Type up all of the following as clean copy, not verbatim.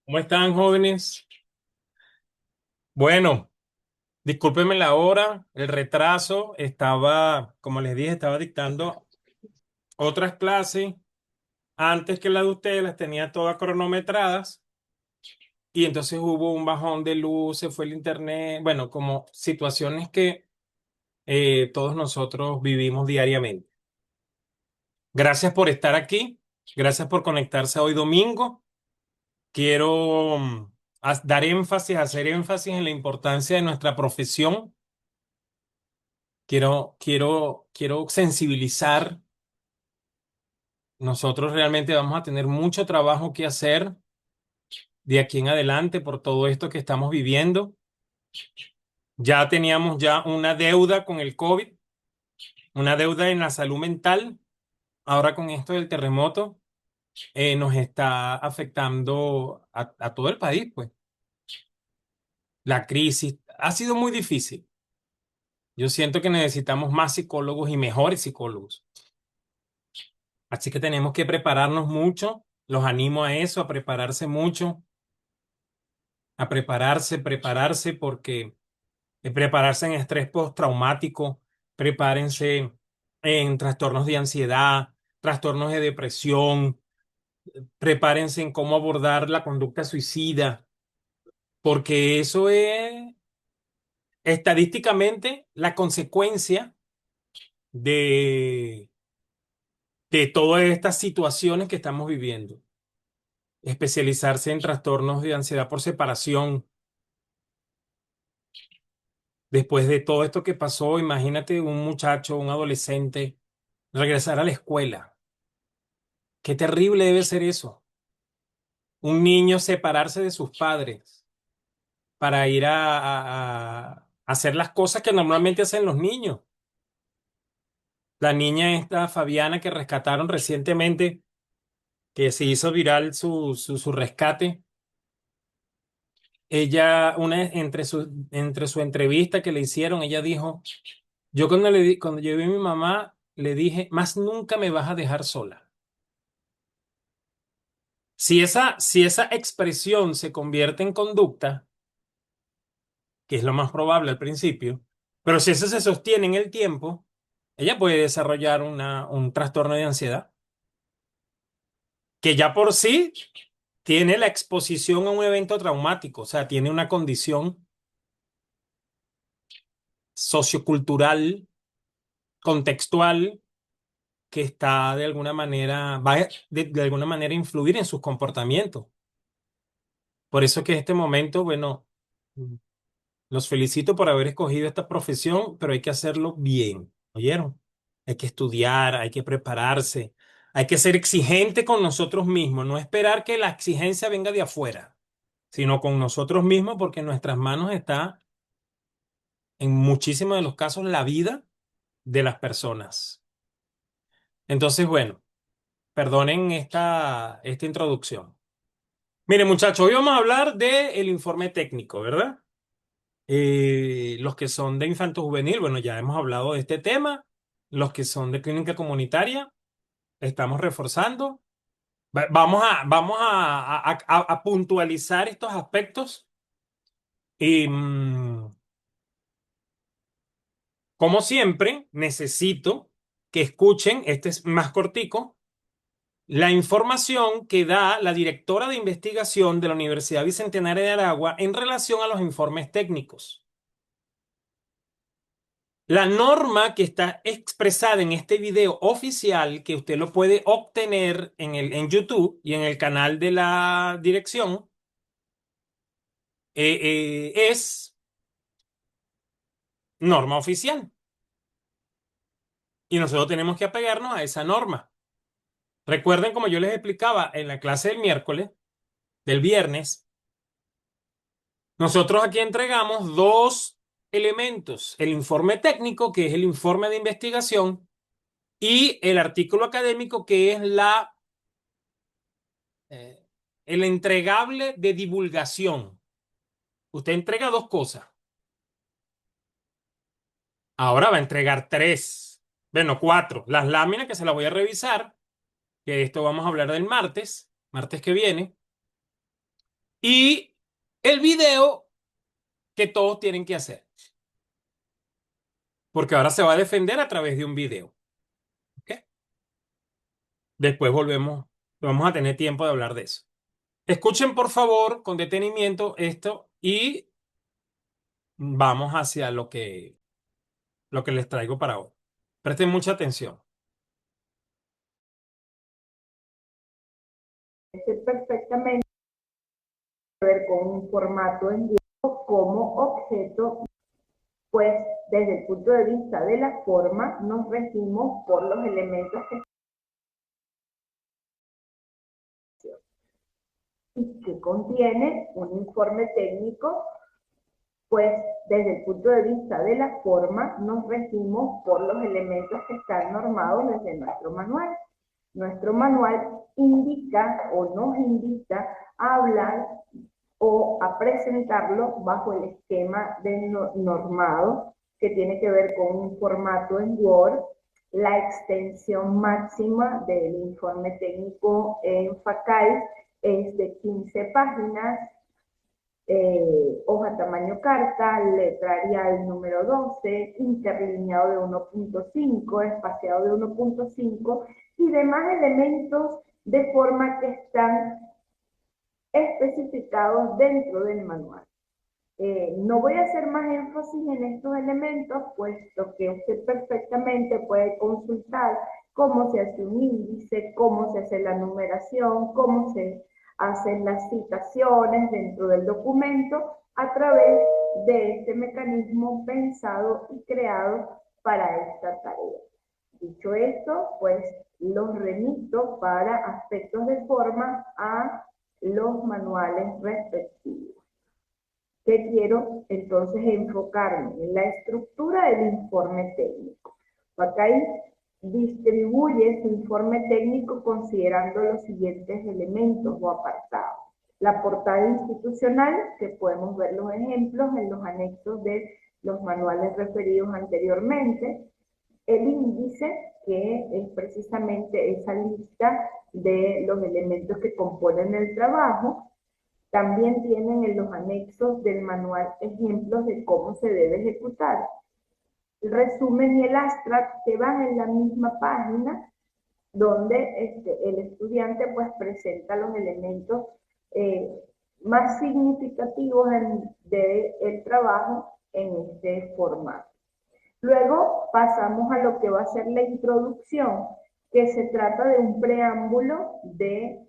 ¿Cómo están, jóvenes? Bueno, discúlpenme la hora, el retraso. Como les dije, estaba dictando otras clases antes que la de ustedes, las tenía todas cronometradas y entonces hubo un bajón de luz, se fue el internet, bueno, como situaciones que todos nosotros vivimos diariamente. Gracias por estar aquí, gracias por conectarse hoy domingo. Quiero dar énfasis, hacer énfasis en la importancia de nuestra profesión. Quiero sensibilizar. Nosotros realmente vamos a tener mucho trabajo que hacer de aquí en adelante por todo esto que estamos viviendo. Ya teníamos ya una deuda con el COVID, una deuda en la salud mental. Ahora con esto del terremoto, nos está afectando a todo el país, pues. La crisis ha sido muy difícil. Yo siento que necesitamos más psicólogos y mejores psicólogos. Así que tenemos que prepararnos mucho. Los animo a eso, a prepararse mucho, a prepararse, porque prepararse en estrés postraumático, prepárense en trastornos de ansiedad, trastornos de depresión, prepárense en cómo abordar la conducta suicida, porque eso es estadísticamente la consecuencia de, de todas estas situaciones que estamos viviendo. Especializarse en trastornos de ansiedad por separación. Después de todo esto que pasó, imagínate un muchacho, un adolescente, regresar a la escuela. Qué terrible debe ser eso. Un niño separarse de sus padres para ir a hacer las cosas que normalmente hacen los niños. La niña esta, Fabiana, que rescataron recientemente, que se hizo viral su rescate. Ella, entre su entrevista que le hicieron, ella dijo, yo cuando yo vi a mi mamá, le dije, más nunca me vas a dejar sola. Si esa expresión se convierte en conducta, que es lo más probable al principio, pero si eso se sostiene en el tiempo, ella puede desarrollar un trastorno de ansiedad, que ya por sí tiene la exposición a un evento traumático, o sea, tiene una condición sociocultural, contextual, que está de alguna manera, va de alguna manera a influir en sus comportamientos. Por eso que en este momento, bueno, los felicito por haber escogido esta profesión, pero hay que hacerlo bien, ¿oyeron? Hay que estudiar, hay que prepararse, hay que ser exigente con nosotros mismos, no esperar que la exigencia venga de afuera, sino con nosotros mismos, porque en nuestras manos está, en muchísimos de los casos, la vida de las personas. Entonces, bueno, perdonen esta introducción. Miren, muchachos, hoy vamos a hablar del informe técnico, ¿verdad? Los que son de infanto juvenil, bueno, ya hemos hablado de este tema. Los que son de clínica comunitaria, estamos reforzando. Vamos a puntualizar estos aspectos. Y como siempre, necesito que escuchen, este es más cortico, la información que da la directora de investigación de la Universidad Bicentenaria de Aragua en relación a los informes técnicos. La norma que está expresada en este video oficial, que usted lo puede obtener en YouTube y en el canal de la dirección, es norma oficial. Y nosotros tenemos que apegarnos a esa norma. Recuerden, como yo les explicaba en la clase del miércoles, del viernes, nosotros aquí entregamos dos elementos: el informe técnico, que es el informe de investigación, y el artículo académico, que es eh, el entregable de divulgación. Usted entrega dos cosas. Ahora va a entregar tres, bueno, cuatro. Las láminas, que se las voy a revisar, que esto vamos a hablar del martes que viene. y el video que todos tienen que hacer, porque ahora se va a defender a través de un video. ¿Ok? Después vamos a tener tiempo de hablar de eso. Escuchen por favor con detenimiento esto y vamos hacia lo que les traigo para hoy. Presten mucha atención. Perfectamente ver con un formato en vivo como objeto, pues desde el punto de vista de la forma nos regimos por los elementos que contiene un informe técnico, pues desde el punto de vista de la forma nos regimos por los elementos que están normados desde nuestro manual. Nuestro manual indica o nos invita a hablar o a presentarlo bajo el esquema de normado que tiene que ver con un formato en Word, la extensión máxima del informe técnico en FACAI es de 15 páginas, hoja tamaño carta, letra Arial número 12, interlineado de 1.5, espaciado de 1.5 y demás elementos de forma que están especificados dentro del manual. No voy a hacer más énfasis en estos elementos, puesto que usted perfectamente puede consultar cómo se hace un índice, cómo se hace la numeración, cómo se hacen las citaciones dentro del documento a través de este mecanismo pensado y creado para esta tarea. Dicho esto, pues los remito para aspectos de forma a los manuales respectivos. ¿Qué quiero? Entonces enfocarme en la estructura del informe técnico. Facay distribuye su informe técnico considerando los siguientes elementos o apartados. La portada institucional, que podemos ver los ejemplos en los anexos de los manuales referidos anteriormente. El índice, que es precisamente esa lista de los elementos que componen el trabajo. También tienen en los anexos del manual ejemplos de cómo se debe ejecutar. El resumen y el abstract que van en la misma página, donde el estudiante pues presenta los elementos eh, más significativos del trabajo en este formato. Luego pasamos a lo que va a ser la introducción, que se trata de un preámbulo de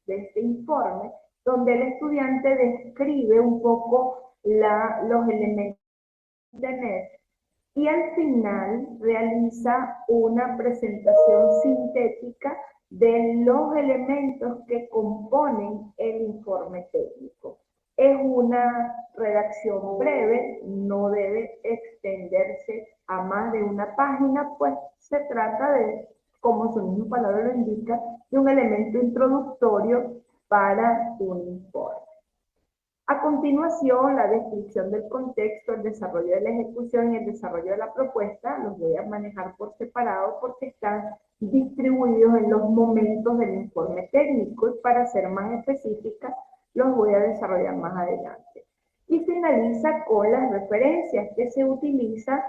este informe, donde el estudiante describe un poco los elementos de NET y al final realiza una presentación sintética de los elementos que componen el informe técnico. Es una redacción breve, no debe extenderse a más de una página, pues se trata de, como su misma palabra lo indica, de un elemento introductorio para un informe. A continuación, la descripción del contexto, el desarrollo de la ejecución y el desarrollo de la propuesta, los voy a manejar por separado porque están distribuidos en los momentos del informe técnico y para ser más específica, los voy a desarrollar más adelante. Y finaliza con las referencias que se utiliza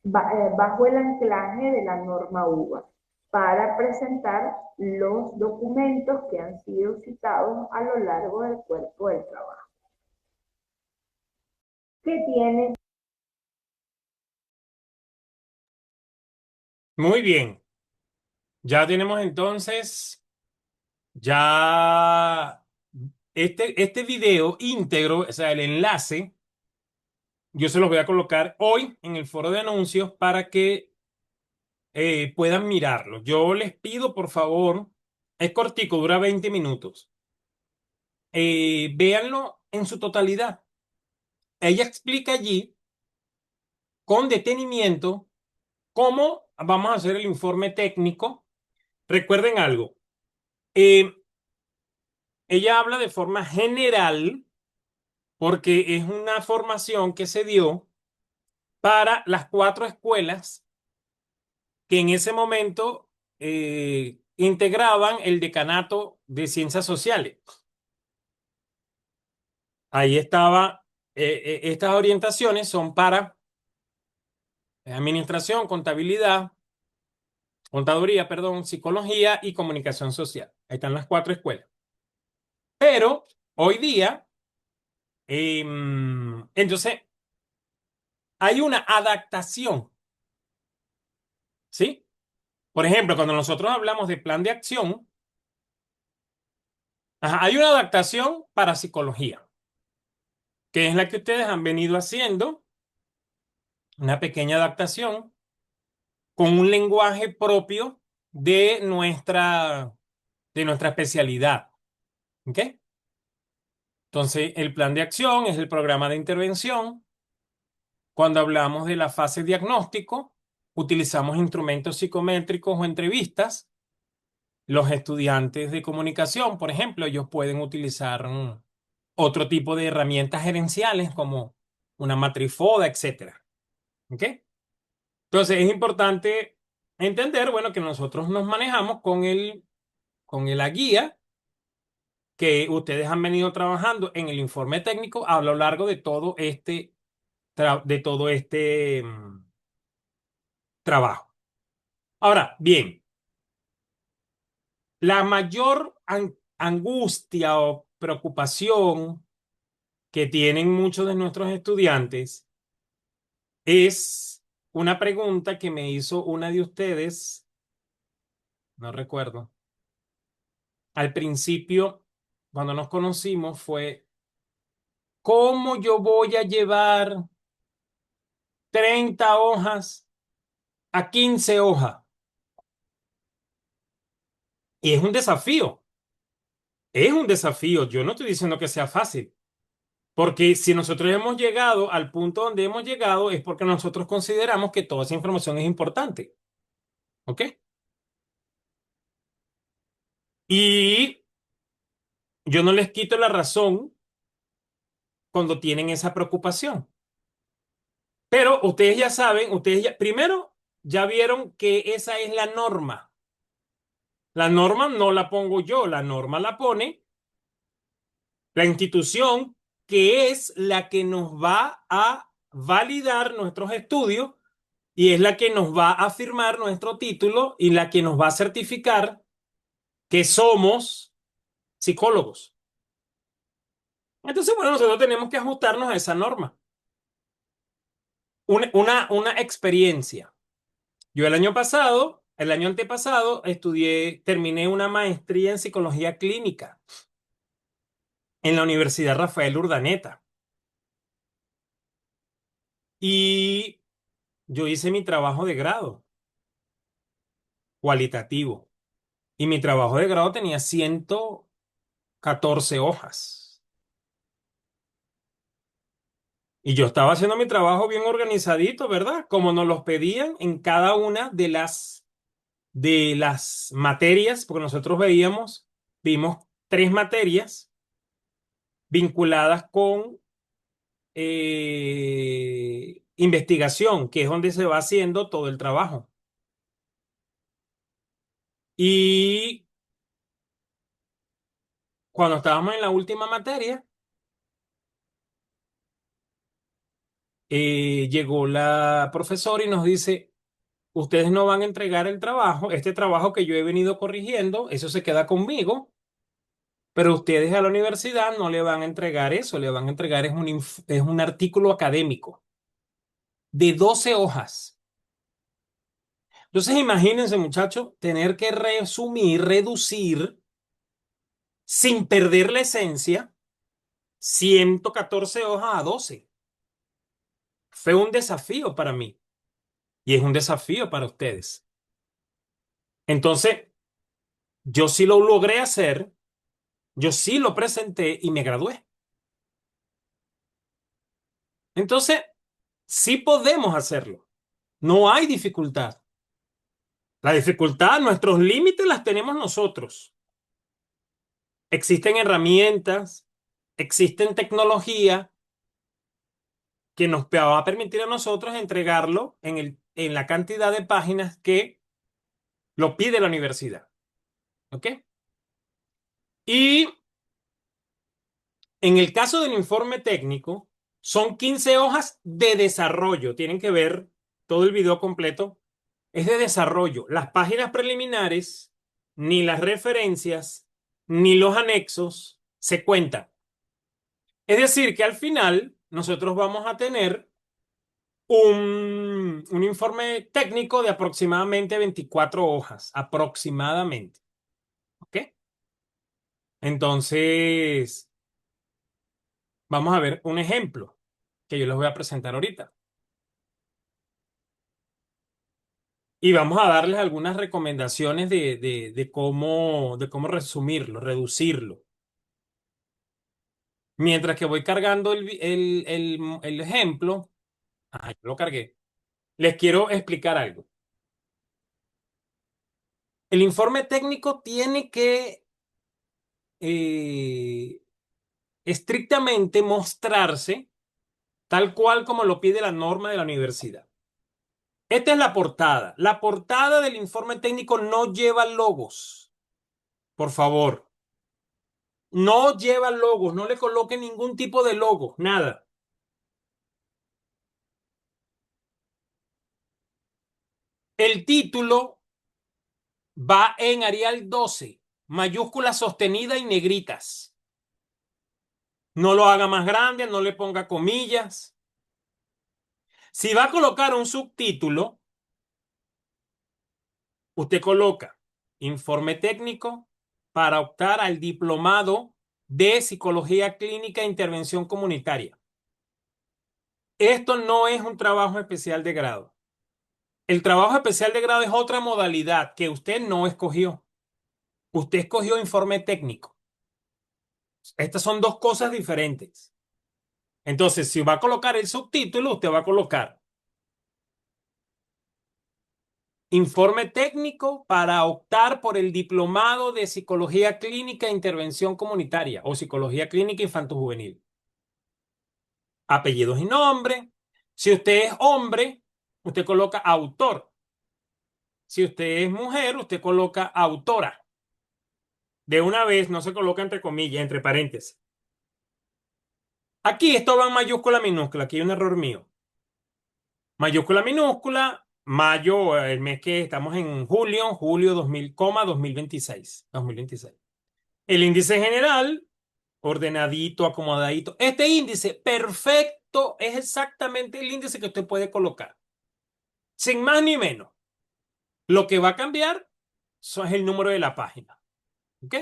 bajo el anclaje de la norma UVA para presentar los documentos que han sido citados a lo largo del cuerpo del trabajo. ¿Qué tiene? Muy bien. Ya tenemos entonces, ya este video íntegro, o sea, el enlace, yo se los voy a colocar hoy en el foro de anuncios para que puedan mirarlo. Yo les pido, por favor, es cortico, dura 20 minutos. Véanlo en su totalidad. Ella explica allí con detenimiento cómo vamos a hacer el informe técnico. Recuerden algo, eh, ella habla de forma general porque es una formación que se dio para las 4 escuelas que en ese momento integraban el decanato de ciencias sociales. Ahí estaba, estas orientaciones son para administración, contaduría, perdón, psicología y comunicación social. Ahí están las cuatro escuelas. Pero hoy día, entonces, hay una adaptación, ¿sí? Por ejemplo, cuando nosotros hablamos de plan de acción, hay una adaptación para psicología, que es la que ustedes han venido haciendo, una pequeña adaptación con un lenguaje propio de nuestra especialidad. ¿Ok? Entonces, el plan de acción es el programa de intervención. Cuando hablamos de la fase diagnóstico, utilizamos instrumentos psicométricos o entrevistas. Los estudiantes de comunicación, por ejemplo, ellos pueden utilizar otro tipo de herramientas gerenciales como una matriz FODA, etcétera. ¿Ok? Entonces, es importante entender, bueno, que nosotros nos manejamos con la guía que ustedes han venido trabajando en el informe técnico a lo largo de todo este trabajo. Ahora, bien, la mayor angustia o preocupación que tienen muchos de nuestros estudiantes es una pregunta que me hizo una de ustedes, no recuerdo, al principio, cuando nos conocimos, fue, ¿cómo yo voy a llevar 30 hojas a 15 hojas? Y es un desafío, yo no estoy diciendo que sea fácil, porque si nosotros hemos llegado al punto donde hemos llegado es porque nosotros consideramos que toda esa información es importante, ¿ok? Y yo no les quito la razón cuando tienen esa preocupación, pero ustedes ya saben, primero, ya vieron que esa es la norma. La norma no la pongo yo, la norma la pone la institución que es la que nos va a validar nuestros estudios y es la que nos va a firmar nuestro título y la que nos va a certificar que somos psicólogos. Entonces, bueno, nosotros tenemos que ajustarnos a esa norma. Una experiencia. Yo el año antepasado, terminé una maestría en psicología clínica en la Universidad Rafael Urdaneta. Y yo hice mi trabajo de grado cualitativo. Y mi trabajo de grado tenía 114 hojas. Y yo estaba haciendo mi trabajo bien organizadito, ¿verdad? Como nos los pedían en cada una de las materias, porque nosotros vimos tres materias vinculadas con investigación, que es donde se va haciendo todo el trabajo. Y cuando estábamos en la última materia, llegó la profesora y nos dice, ustedes no van a entregar el trabajo, este trabajo que yo he venido corrigiendo, eso se queda conmigo, pero ustedes a la universidad no le van a entregar eso, le van a entregar es un artículo académico de 12 hojas. Entonces imagínense, muchachos, tener que resumir, reducir, sin perder la esencia, 114 hojas a 12. Fue un desafío para mí y es un desafío para ustedes. Entonces, yo sí lo logré hacer, yo sí lo presenté y me gradué. Entonces, sí podemos hacerlo. No hay dificultad. La dificultad, nuestros límites las tenemos nosotros. Existen herramientas, existen tecnología que nos va a permitir a nosotros entregarlo en la cantidad de páginas que lo pide la universidad. ¿Ok? Y en el caso del informe técnico, son 15 hojas de desarrollo. Tienen que ver todo el video completo. Es de desarrollo. Las páginas preliminares, ni las referencias, ni los anexos se cuentan. Es decir, que al final nosotros vamos a tener un informe técnico de aproximadamente 24 hojas, aproximadamente. ¿Ok? Entonces, vamos a ver un ejemplo que yo les voy a presentar ahorita. Y vamos a darles algunas recomendaciones de cómo resumirlo, reducirlo. Mientras que voy cargando el ejemplo, yo lo cargué. Les quiero explicar algo. El informe técnico tiene que eh, estrictamente mostrarse tal cual como lo pide la norma de la universidad. Esta es la portada. La portada del informe técnico no lleva logos. Por favor, no lleva logos, no le coloque ningún tipo de logo, nada. El título va en Arial 12, mayúscula sostenida y negritas. No lo haga más grande, no le ponga comillas. Si va a colocar un subtítulo, usted coloca informe técnico para optar al diplomado de psicología clínica e intervención comunitaria. Esto no es un trabajo especial de grado. El trabajo especial de grado es otra modalidad que usted no escogió. Usted escogió informe técnico. Estas son dos cosas diferentes. Entonces, si va a colocar el subtítulo, usted va a colocar informe técnico para optar por el diplomado de psicología clínica e intervención comunitaria o psicología clínica infantojuvenil. Apellidos y nombre. Si usted es hombre, usted coloca autor. Si usted es mujer, usted coloca autora. De una vez, no se coloca entre comillas, entre paréntesis. Aquí esto va en mayúscula minúscula. Aquí hay un error mío. Mayúscula minúscula, mayo, el mes que estamos en julio, julio 2000, 2026, 2026. El índice general, ordenadito, acomodadito. Este índice perfecto es exactamente el índice que usted puede colocar, sin más ni menos. Lo que va a cambiar es el número de la página. ¿Ok?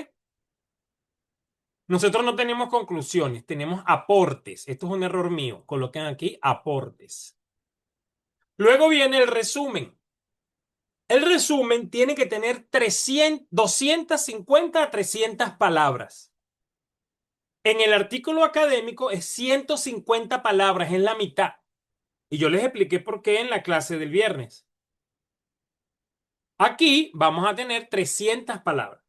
Nosotros no tenemos conclusiones, tenemos aportes. Esto es un error mío. Coloquen aquí aportes. Luego viene el resumen. El resumen tiene que tener 250 a 300 palabras. En el artículo académico es 150 palabras, es la mitad. Y yo les expliqué por qué en la clase del viernes. Aquí vamos a tener 300 palabras.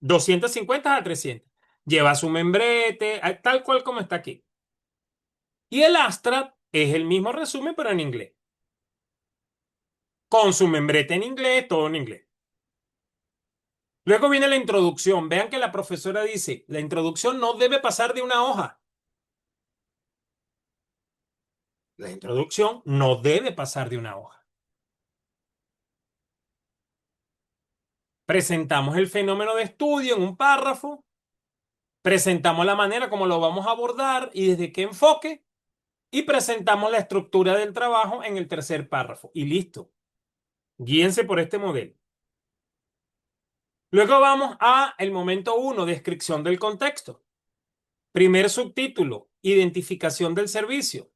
250 a 300. Lleva su membrete, tal cual como está aquí. Y el Astra es el mismo resumen, pero en inglés. Con su membrete en inglés, todo en inglés. Luego viene la introducción. Vean que la profesora dice, la introducción no debe pasar de una hoja. La introducción no debe pasar de una hoja. Presentamos el fenómeno de estudio en un párrafo, presentamos la manera como lo vamos a abordar y desde qué enfoque, y presentamos la estructura del trabajo en el tercer párrafo. Y listo. Guíense por este modelo. Luego vamos a el momento 1, descripción del contexto. Primer subtítulo, identificación del servicio.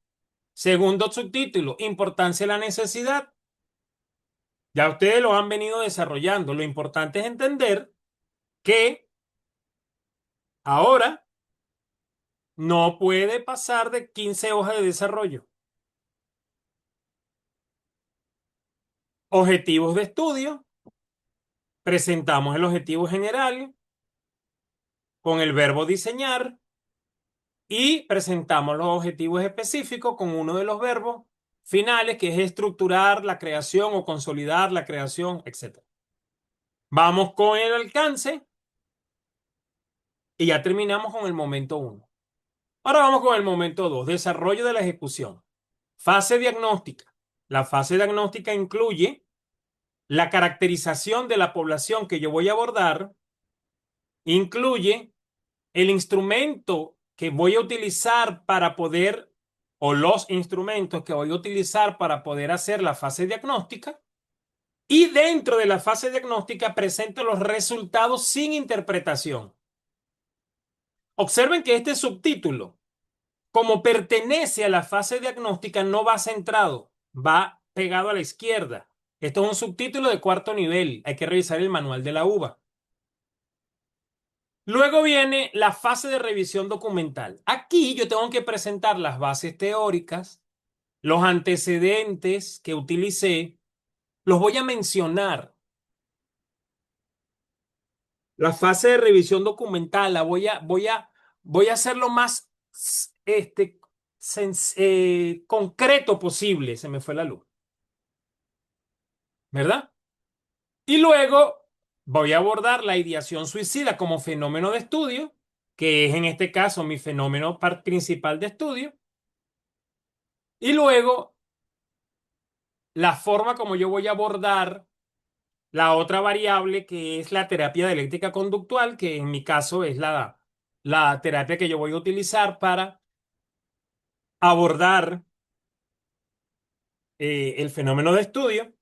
Segundo subtítulo, importancia de la necesidad. Ya ustedes lo han venido desarrollando. Lo importante es entender que ahora no puede pasar de 15 hojas de desarrollo. Objetivos de estudio. Presentamos el objetivo general con el verbo diseñar y presentamos los objetivos específicos con uno de los verbos finales, que es estructurar la creación o consolidar la creación, etc. Vamos con el alcance y ya terminamos con el momento uno. Ahora vamos con el momento 2, desarrollo de la ejecución. Fase diagnóstica. La fase diagnóstica incluye la caracterización de la población que yo voy a abordar, incluye el instrumento que voy a utilizar para poder, o los instrumentos que voy a utilizar para poder hacer la fase diagnóstica, y dentro de la fase diagnóstica presento los resultados sin interpretación. Observen que este subtítulo, como pertenece a la fase diagnóstica, no va centrado, va pegado a la izquierda. Esto es un subtítulo de cuarto nivel. Hay que revisar el manual de la UBA. Luego viene la fase de revisión documental. Aquí yo tengo que presentar las bases teóricas, los antecedentes que utilicé, los voy a mencionar. La fase de revisión documental la voy a hacerlo más concreto posible. Se me fue la luz, ¿verdad? Y luego voy a abordar la ideación suicida como fenómeno de estudio, que es en este caso mi fenómeno principal de estudio. Y luego la forma como yo voy a abordar la otra variable que es la terapia dialéctica conductual, que en mi caso es la terapia que yo voy a utilizar para abordar el fenómeno de estudio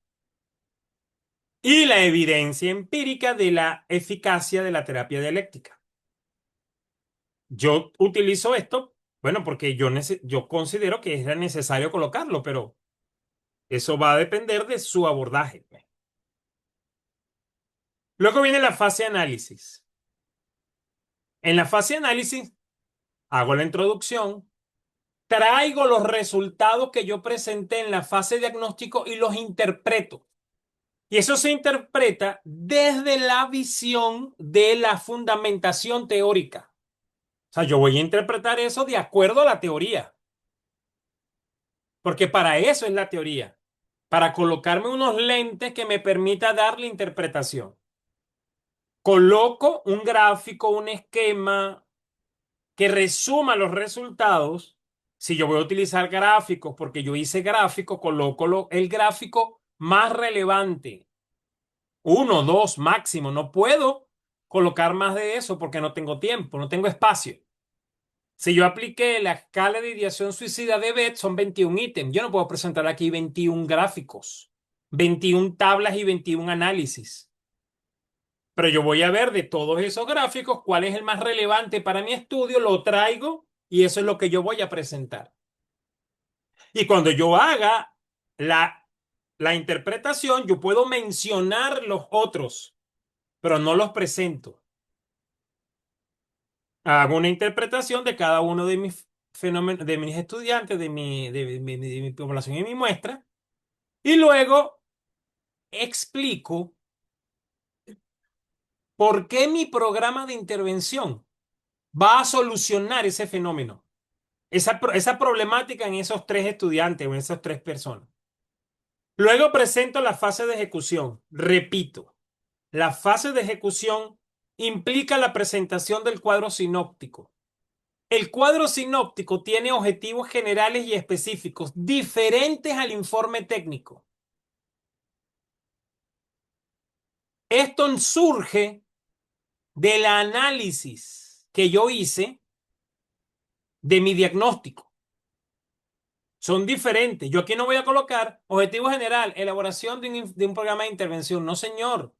y la evidencia empírica de la eficacia de la terapia dialéctica. Yo utilizo esto, bueno, porque yo considero que es necesario colocarlo, pero eso va a depender de su abordaje. Luego viene la fase de análisis. En la fase de análisis hago la introducción, traigo los resultados que yo presenté en la fase diagnóstico y los interpreto. Y eso se interpreta desde la visión de la fundamentación teórica. O sea, yo voy a interpretar eso de acuerdo a la teoría, porque para eso es la teoría, para colocarme unos lentes que me permita dar la interpretación. Coloco un gráfico, un esquema que resuma los resultados. Si yo voy a utilizar gráficos, porque yo hice gráfico, coloco el gráfico más relevante. Uno, dos, máximo. No puedo colocar más de eso porque no tengo tiempo, no tengo espacio. Si yo apliqué la escala de ideación suicida de Bett, son 21 ítems. Yo no puedo presentar aquí 21 gráficos, 21 tablas y 21 análisis. Pero yo voy a ver de todos esos gráficos cuál es el más relevante para mi estudio, lo traigo y eso es lo que yo voy a presentar. Y cuando yo haga la interpretación, yo puedo mencionar los otros, pero no los presento. Hago una interpretación de cada uno de mis fenómenos, de mis estudiantes, de mi población y mi muestra, y luego explico por qué mi programa de intervención va a solucionar ese fenómeno, esa problemática en esos tres estudiantes o en esas tres personas. Luego presento la fase de ejecución. Repito, la fase de ejecución implica la presentación del cuadro sinóptico. El cuadro sinóptico tiene objetivos generales y específicos diferentes al informe técnico. Esto surge del análisis que yo hice de mi diagnóstico. Son diferentes. Yo aquí no voy a colocar objetivo general, elaboración de un programa de intervención. No, señor.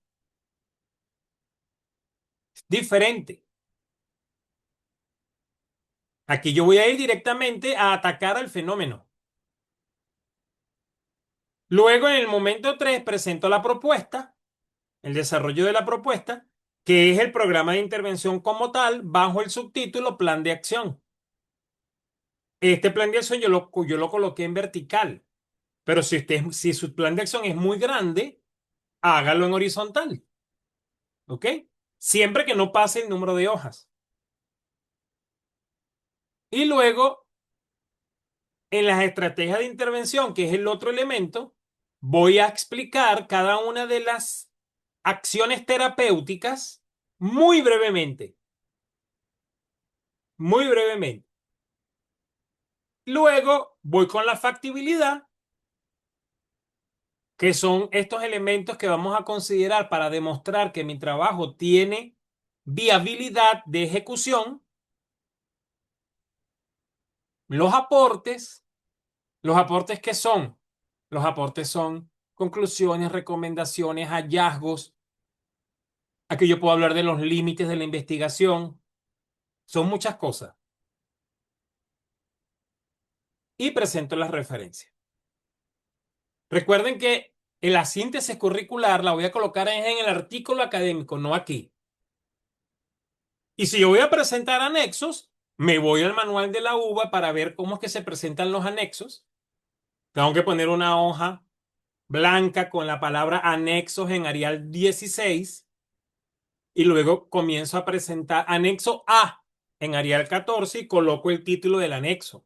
Es diferente. Aquí yo voy a ir directamente a atacar al fenómeno. Luego, en el momento 3 presento la propuesta, el desarrollo de la propuesta, que es el programa de intervención como tal, bajo el subtítulo Plan de Acción. Este plan de acción yo lo coloqué en vertical, pero si su plan de acción es muy grande, hágalo en horizontal. ¿Ok? Siempre que no pase el número de hojas. Y luego, en las estrategias de intervención, que es el otro elemento, voy a explicar cada una de las acciones terapéuticas muy brevemente, muy brevemente. Luego voy con la factibilidad, que son estos elementos que vamos a considerar para demostrar que mi trabajo tiene viabilidad de ejecución. Los aportes, ¿los aportes qué son? Los aportes son conclusiones, recomendaciones, hallazgos. Aquí yo puedo hablar de los límites de la investigación. Son muchas cosas. Y presento las referencias. Recuerden que en la síntesis curricular la voy a colocar en el artículo académico, no aquí. Y si yo voy a presentar anexos, me voy al manual de la UBA para ver cómo es que se presentan los anexos. Tengo que poner una hoja blanca con la palabra anexos en Arial 16 y luego comienzo a presentar anexo A en Arial 14 y coloco el título del anexo.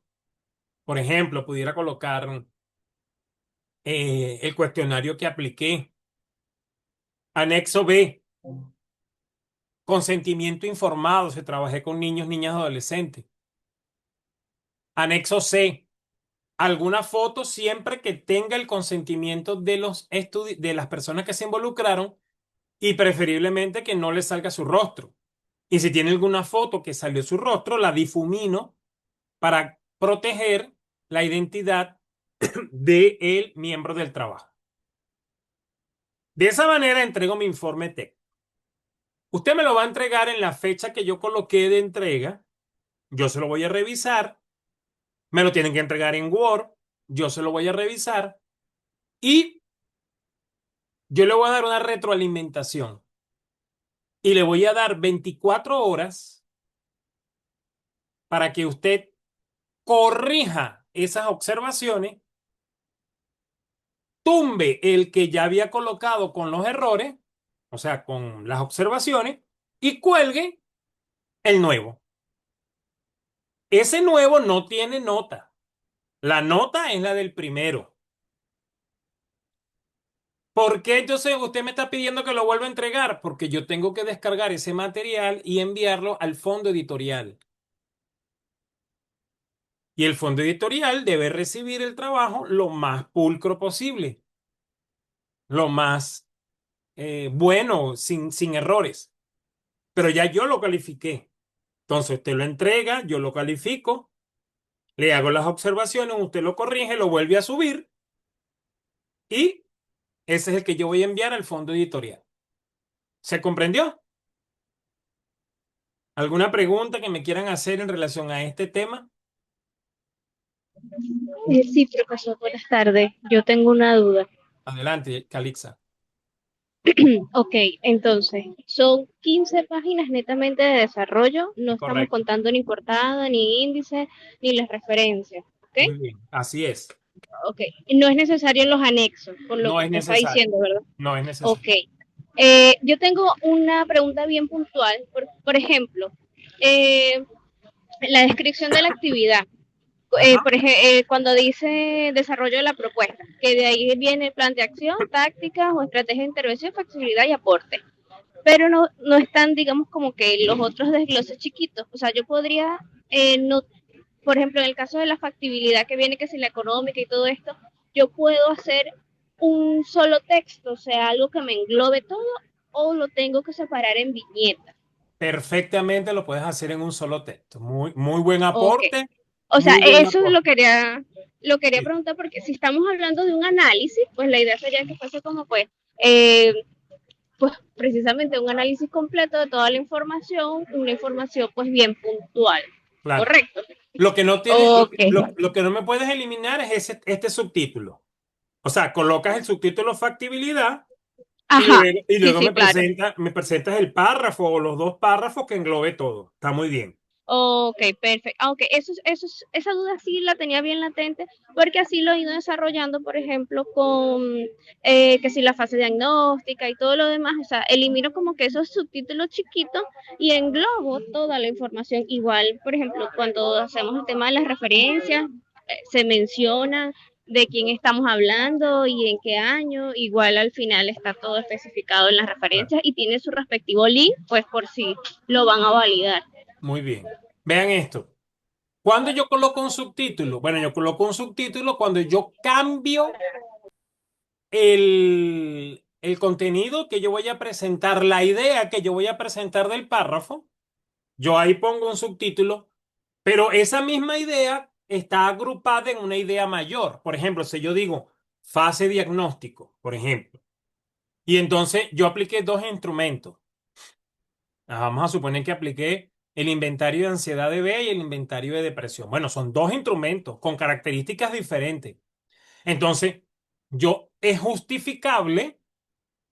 Por ejemplo, pudiera colocar el cuestionario que apliqué. Anexo B, consentimiento informado, se trabajé con niños, niñas, adolescentes. Anexo C, alguna foto siempre que tenga el consentimiento de de las personas que se involucraron y preferiblemente que no le salga su rostro. Y si tiene alguna foto que salió su rostro, la difumino para proteger la identidad del miembro del trabajo. De esa manera entrego mi informe técnico. Usted me lo va a entregar en la fecha que yo coloqué de entrega. Yo se lo voy a revisar. Me lo tienen que entregar en Word. Yo se lo voy a revisar. Y yo le voy a dar una retroalimentación. Y le voy a dar 24 horas para que usted corrija esas observaciones, tumbe el que ya había colocado con los errores, o sea, con las observaciones, y cuelgue el nuevo. Ese nuevo no tiene nota. La nota es la del primero. ¿Por qué entonces usted me está pidiendo que lo vuelva a entregar? Porque yo tengo que descargar ese material y enviarlo al fondo editorial. Y el fondo editorial debe recibir el trabajo lo más pulcro posible, lo más bueno, sin errores. Pero ya yo lo califiqué. Entonces usted lo entrega, yo lo califico, le hago las observaciones, usted lo corrige, lo vuelve a subir y ese es el que yo voy a enviar al fondo editorial. ¿Se comprendió? ¿Alguna pregunta que me quieran hacer en relación a este tema? Sí, profesor, buenas tardes. Yo tengo una duda. Adelante, Calixa. Ok, entonces, son 15 páginas netamente de desarrollo, no estamos Correcto. contando ni portada, ni índice, ni las referencias, ¿ok? Muy bien. Así es. Ok, no es necesario los anexos, por lo No que es usted está necesario. diciendo, ¿verdad? No es Ok, necesario. yo tengo una pregunta bien puntual, por ejemplo, eh, la descripción de la actividad. Ajá. Cuando dice desarrollo de la propuesta, que de ahí viene el plan de acción, tácticas o estrategia de intervención, flexibilidad y aporte. Pero no están, digamos, como que los otros desgloses chiquitos. O sea, yo podría, no, por ejemplo, en el caso de la factibilidad que viene, que es la económica y todo esto, yo puedo hacer un solo texto, o sea, algo que me englobe todo, o lo tengo que separar en viñetas. Perfectamente lo puedes hacer en un solo texto. Muy, muy buen Ok. aporte. O sea, Muy buen eso aporte. lo quería Sí, preguntar porque si estamos hablando de un análisis, pues la idea sería que fuese como eh, pues precisamente un análisis completo de toda la información, una información pues bien puntual, claro. ¿correcto? Lo que no tiene, Ok, lo que no me puedes eliminar es este subtítulo. O sea, colocas el subtítulo factibilidad ajá, y sí, luego sí, claro. me presentas el párrafo o los dos párrafos que englobe todo. Está muy bien. Ok, perfecto. Aunque esa duda sí la tenía bien latente, porque así lo he ido desarrollando, por ejemplo, con que si la fase diagnóstica y todo lo demás, o sea, elimino como que esos subtítulos chiquitos y englobo toda la información. Igual, por ejemplo, cuando hacemos el tema de las referencias, se menciona de quién estamos hablando y en qué año. Igual al final está todo especificado en las Claro. referencias y tiene su respectivo link, pues por si lo van a validar. Muy bien. Vean esto. Cuando yo coloco un subtítulo, bueno, yo coloco un subtítulo cuando yo cambio el contenido que yo voy a presentar, la idea que yo voy a presentar del párrafo, yo ahí pongo un subtítulo, pero esa misma idea está agrupada en una idea mayor. Por ejemplo, si yo digo fase diagnóstico, por ejemplo, y entonces yo apliqué dos instrumentos. Vamos a suponer que apliqué el inventario de ansiedad de B y el inventario de depresión. Bueno, son dos instrumentos con características diferentes. Entonces, yo es justificable,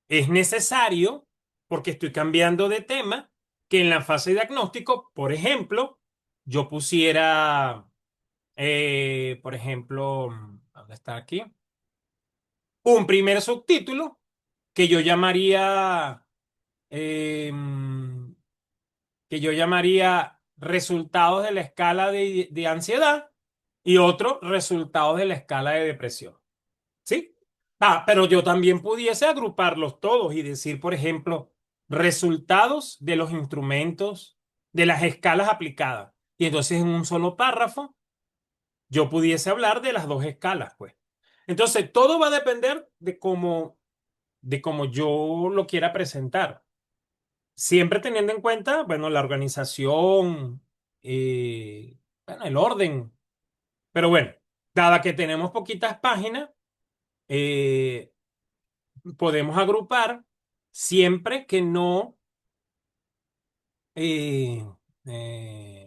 es necesario, porque estoy cambiando de tema, que en la fase de diagnóstico, por ejemplo, yo pusiera, por ejemplo, ¿dónde está aquí? Un primer subtítulo que yo llamaría, em, resultados de la escala de ansiedad y otro resultados de la escala de depresión. ¿Sí? Pero yo también pudiese agruparlos todos y decir, por ejemplo, resultados de los instrumentos de las escalas aplicadas. Y entonces en un solo párrafo yo pudiese hablar de las dos escalas, pues. Entonces todo va a depender de cómo yo lo quiera presentar. Siempre teniendo en cuenta, bueno, la organización, bueno, el orden. Pero bueno, dada que tenemos poquitas páginas, eh, podemos agrupar siempre que eh,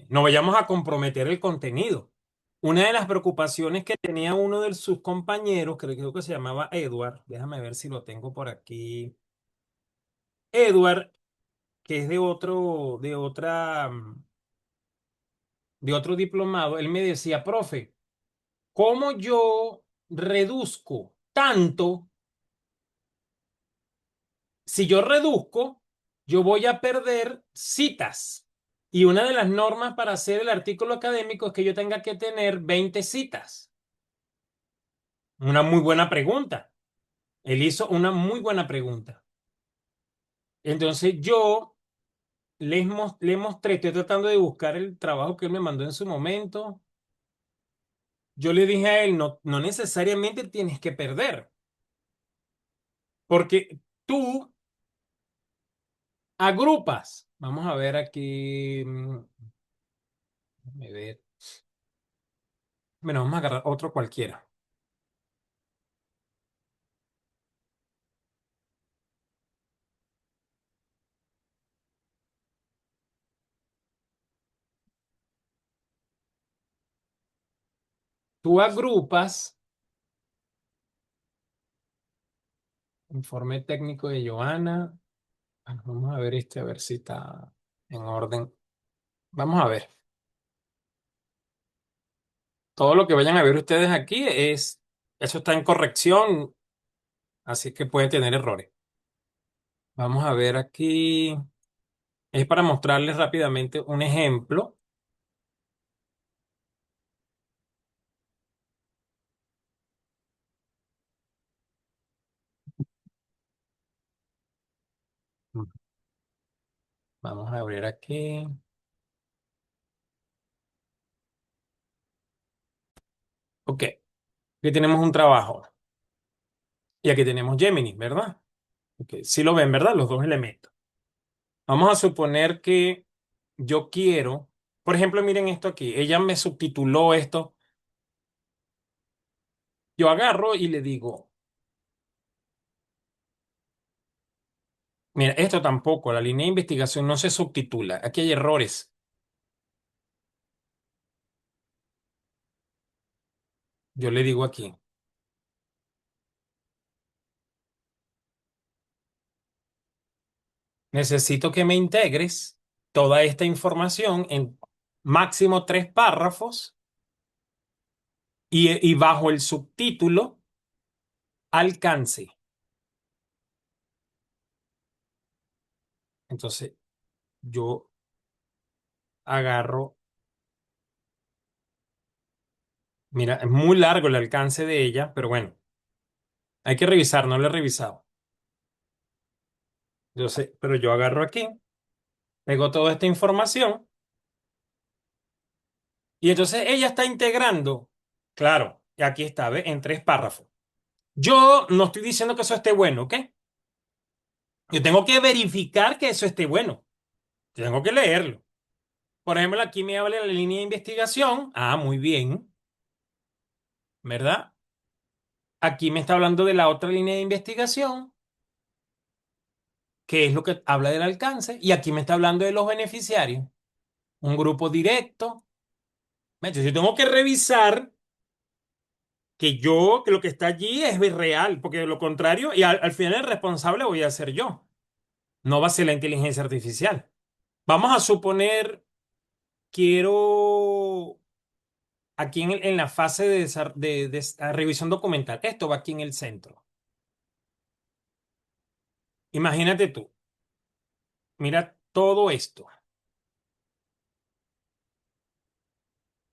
no vayamos a comprometer el contenido. Una de las preocupaciones que tenía uno de sus compañeros, creo que se llamaba Edward, déjame ver si lo tengo por aquí. Edward, que es de otro diplomado, él me decía, profe, ¿cómo yo reduzco tanto? Si yo reduzco, yo voy a perder citas. Y una de las normas para hacer el artículo académico es que yo tenga que tener 20 citas. Una muy buena pregunta. Él hizo una muy buena pregunta. Entonces yo le mostré, estoy tratando de buscar el trabajo que él me mandó en su momento. Yo le dije a él, no, no necesariamente tienes que perder, porque tú agrupas. Vamos a ver aquí. Déjame ver. Bueno, vamos a agarrar otro cualquiera. Tú agrupas informe técnico de Joana. Bueno, vamos a ver este, a ver si está en orden. Vamos a ver. Todo lo que vayan a ver ustedes aquí eso está en corrección, así que pueden tener errores. Vamos a ver aquí. Es para mostrarles rápidamente un ejemplo. Vamos a abrir aquí. Ok, aquí tenemos un trabajo. Y aquí tenemos Gemini, ¿verdad? Ok, sí lo ven, ¿verdad? Los dos elementos. Vamos a suponer que yo quiero, por ejemplo, miren esto aquí, ella me subtituló esto, yo agarro y le digo, mira, esto tampoco, la línea de investigación no se subtitula, aquí hay errores. Yo le digo aquí, necesito que me integres toda esta información en máximo 3 párrafos y bajo el subtítulo alcance. Entonces, yo agarro Mira, es muy largo el alcance de ella, pero bueno, hay que revisar, no lo he revisado. Yo sé, pero yo agarro aquí, pego toda esta información y entonces ella está integrando, claro, y aquí está, ¿ve? En 3 párrafos. Yo no estoy diciendo que eso esté bueno, ¿ok? Yo tengo que verificar que eso esté bueno. Tengo que leerlo. Por ejemplo, aquí me habla de la línea de investigación. Ah, muy bien, ¿verdad? Aquí me está hablando de la otra línea de investigación, que es lo que habla del alcance. Y aquí me está hablando de los beneficiarios. Un grupo directo. Entonces, yo tengo que revisar que lo que está allí es real, porque de lo contrario, y al final el responsable voy a ser yo, no va a ser la inteligencia artificial. Vamos a suponer, quiero aquí en la fase de revisión documental, esto va aquí en el centro. Imagínate tú, mira todo esto,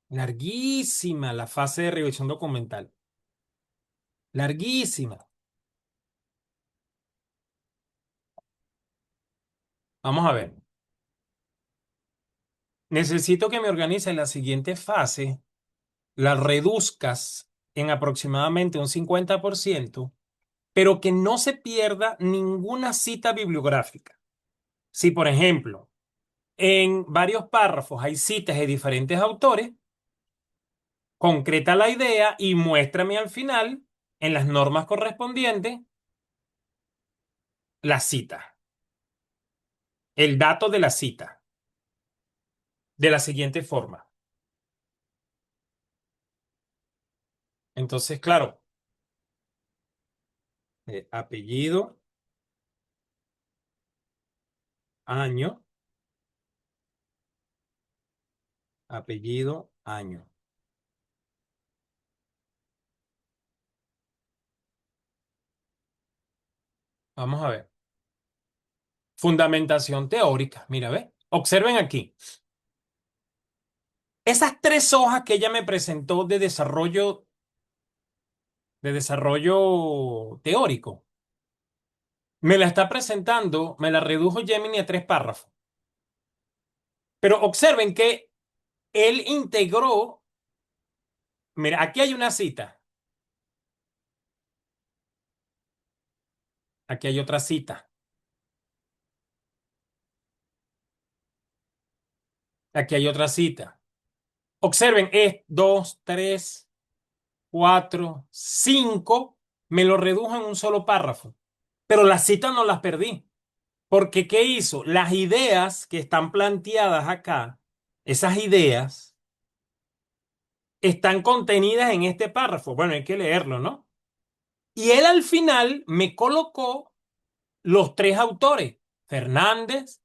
larguísima la fase de revisión documental, larguísima. Vamos a ver. Necesito que me organice la siguiente fase, la reduzcas en aproximadamente un 50%, pero que no se pierda ninguna cita bibliográfica. Si, por ejemplo, en varios párrafos hay citas de diferentes autores, concreta la idea y muéstrame al final, en las normas correspondientes, la cita, el dato de la cita, de la siguiente forma. Entonces, claro, apellido, año, apellido, año. Vamos a ver. Fundamentación teórica. Mira, ve. Observen aquí. Esas 3 hojas que ella me presentó de desarrollo teórico, me la está presentando, me la redujo Gemini a 3 párrafos. Pero observen que él integró, mira, aquí hay una cita, aquí hay otra cita, aquí hay otra cita. Observen, es 2, 3, 4, 5, me lo redujo en un solo párrafo. Pero las citas no las perdí. Porque ¿qué hizo? Las ideas que están planteadas acá, esas ideas, están contenidas en este párrafo. Bueno, hay que leerlo, ¿no? Y él al final me colocó los 3 autores, Fernández,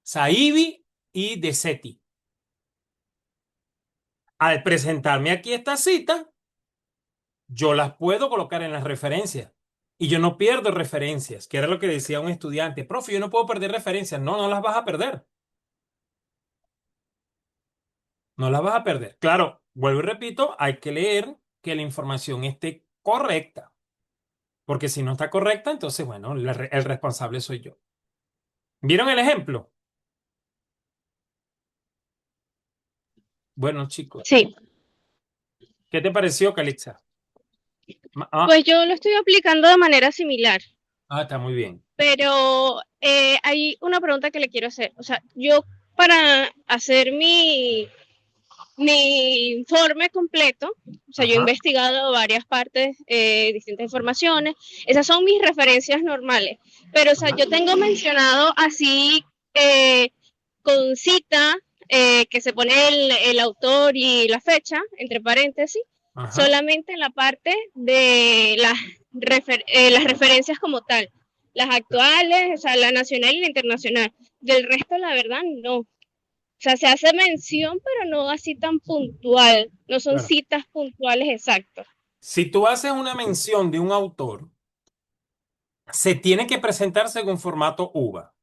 Saibi y De Setti. Al presentarme aquí esta cita, yo las puedo colocar en las referencias. Y yo no pierdo referencias, que era lo que decía un estudiante. Profe, yo no puedo perder referencias. No, no las vas a perder. No las vas a perder. Claro, vuelvo y repito, hay que leer que la información esté correcta. Porque si no está correcta, entonces, bueno, el responsable soy yo. ¿Vieron el ejemplo? Bueno, chicos, Sí, ¿qué te pareció, Calixa? pues yo lo estoy aplicando de manera similar, Está muy bien. pero hay una pregunta que le quiero hacer. O sea, yo para hacer mi informe completo, o sea, yo he Ajá. investigado varias partes, distintas informaciones, esas son mis referencias normales, pero, o sea, yo tengo mencionado así, eh, con cita, que se pone el autor y la fecha, entre paréntesis, Ajá. solamente en la parte de las referencias como tal, las actuales, o sea, la nacional y la internacional. Del resto, la verdad, no. O sea, se hace mención, pero no así tan puntual, no son Claro. citas puntuales exactas. Si tú haces una mención de un autor, se tiene que presentar según formato UVA.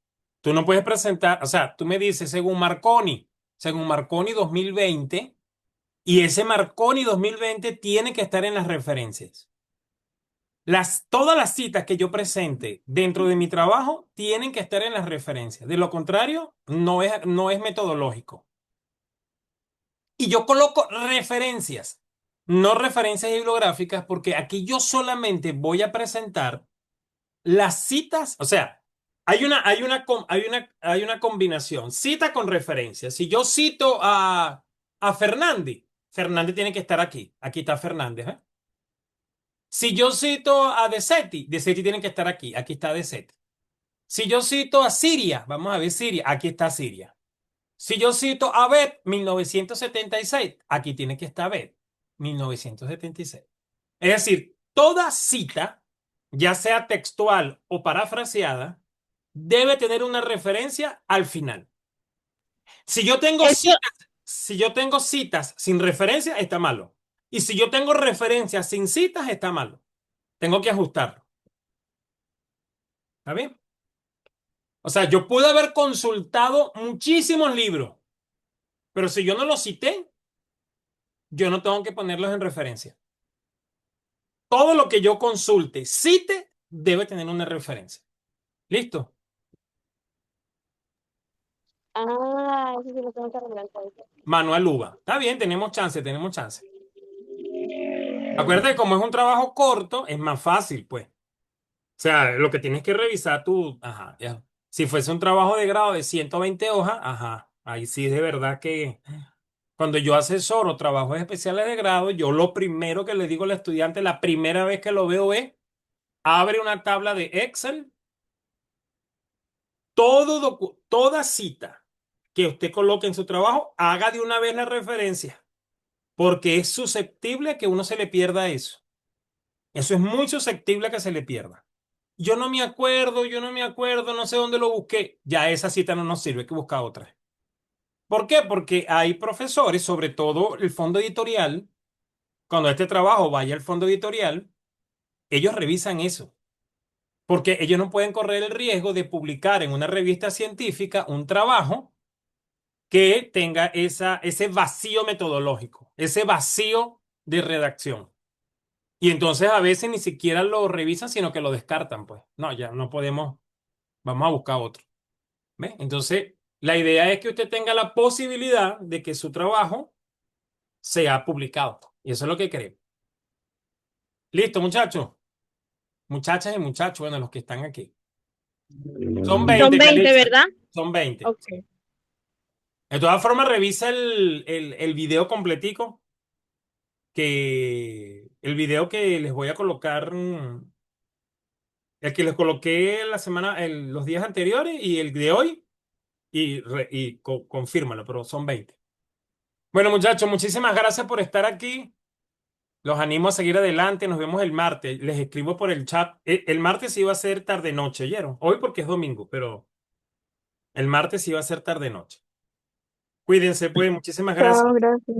Tú no puedes presentar, o sea, tú me dices según Marconi 2020, Y ese Marconi 2020 tiene que estar en las referencias. Todas las citas que yo presente dentro de mi trabajo tienen que estar en las referencias. De lo contrario, no es metodológico. Y yo coloco referencias, no referencias bibliográficas, porque aquí yo solamente voy a presentar las citas, o sea, hay una combinación, cita con referencia. Si yo cito a Fernández, Fernández tiene que estar aquí. Aquí está Fernández, ¿eh? Si yo cito a De Seti tiene que estar aquí. Aquí está De Seti. Si yo cito a Siria, vamos a ver Siria, aquí está Siria. Si yo cito a Bet, 1976, aquí tiene que estar Bet, 1976. Es decir, toda cita, ya sea textual o parafraseada, debe tener una referencia al final. Si yo tengo Eso, citas, si yo tengo citas sin referencia, está malo. Y si yo tengo referencias sin citas, está malo. Tengo que ajustarlo. ¿Está bien? O sea, yo pude haber consultado muchísimos libros, pero si yo no los cité, yo no tengo que ponerlos en referencia. Todo lo que yo consulte, cite, debe tener una referencia. ¿Listo? eso sí lo tengo que arreglar entonces. Manuel Uva. Está bien, tenemos chance, tenemos chance. Acuérdate que como es un trabajo corto, es más fácil, pues. O sea, lo que tienes que revisar tú, ajá, ya. Si fuese un trabajo de grado de 120 hojas, ajá, ahí sí de verdad que cuando yo asesoro trabajos especiales de grado, yo lo primero que le digo al estudiante, la primera vez que lo veo es, abre una tabla de Excel, toda cita que usted coloque en su trabajo, haga de una vez la referencia, porque es susceptible que uno se le pierda eso. Eso es muy susceptible a que se le pierda. Yo no me acuerdo, no sé dónde lo busqué. Ya esa cita no nos sirve, hay que buscar otra. ¿Por qué? Porque hay profesores, sobre todo el fondo editorial, cuando este trabajo vaya al fondo editorial, ellos revisan eso. Porque ellos no pueden correr el riesgo de publicar en una revista científica un trabajo que tenga ese vacío metodológico, ese vacío de redacción. Y entonces a veces ni siquiera lo revisan, sino que lo descartan, pues. No, ya no podemos, vamos a buscar otro. ¿Ve? Entonces, la idea es que usted tenga la posibilidad de que su trabajo sea publicado. Y eso es lo que queremos. Listo, muchachos. Muchachas y muchachos, bueno, los que están aquí. Son Son 20, 20, Calitza. ¿verdad? Son 20. Ok. De todas formas, revisa el video completico, que el video que les voy a colocar, el que les coloqué los días anteriores y el de hoy, y confírmalo, pero son 20. Bueno, muchachos, muchísimas gracias por estar aquí. Los animo a seguir adelante. Nos vemos el martes. Les escribo por el chat. El martes iba a ser tarde-noche, ¿oyeron? Hoy porque es domingo, pero el martes iba a ser tarde-noche. Cuídense, pues. Muchísimas gracias. Chao, gracias.